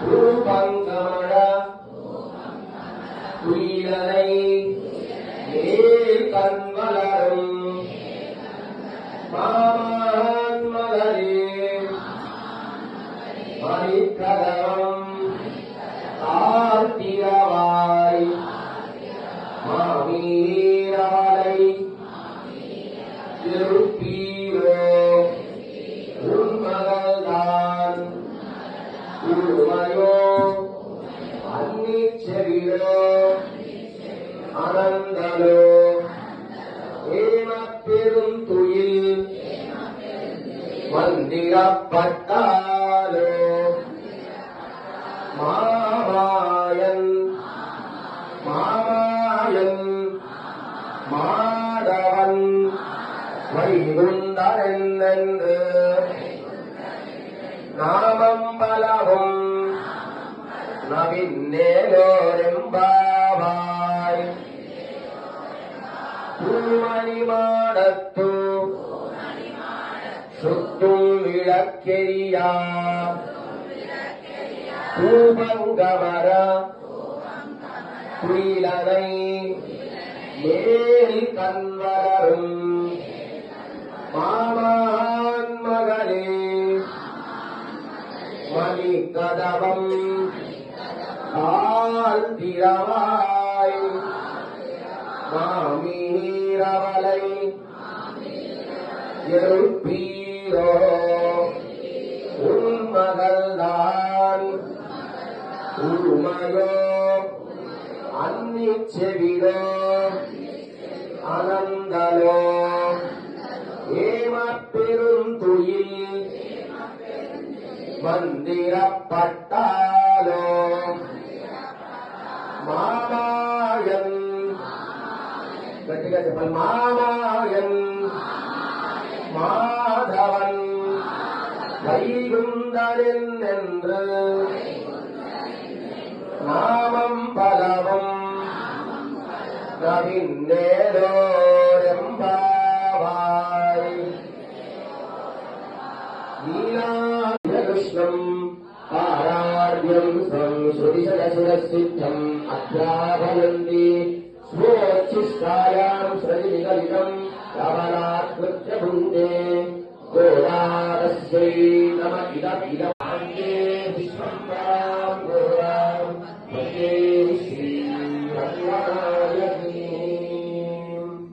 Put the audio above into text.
ரூபங்கமழ குயிலனை மேல் கண்வளரும் மாமான் மலரே மணிக்கதவம் ஆர்த்திரவாய் மாமீரவளை திருப்பீரோ உன்மகள்தான் உருமையோ அன்னிச்செவிலோ அனந்தலோ ஏமப்பெரும் துயில் மந்திரப்பட்டாலோ மாமாயன் மாமாயன் மாதவன் வைகுந்தரென்று நாமம் பலவும் நவின்னேலோரெம்பாவாய் பூமணி மாடத்து சுத்தும் விளக்கெரியா பூபங்கமர குயிலனை மேல் கண்வளரும் மாமான் மகளே மணிக்கதவம் ஆழ்ந்திரவாய் மாமீரவளை எழுப்பீரோ உன்மகள்தான் உருமையோ அன்னிச்செவிலோ அனந்தலோ ஏமப்பெரும் துயில் மந்திரப்பட்டாலோ மாமாயன் கட்டிగా చెప్పాలి மாமாயன் மாதவன் வைகுந்தரின் என்று நாமம் பலவும் நவின்னேலோரெம்பாவாய் நீலாகிருஷ்ணம் பாரார்யம் ஸ்ருதிசதசுரசித்தம் அத்ராபயந்தி ஸ்வோச்சிஷ்டாயாம் ஸ்ரதிநிகலிதம் கமலாத்ருத்ய புந்தே கோதாரஸ்யை நம இதம்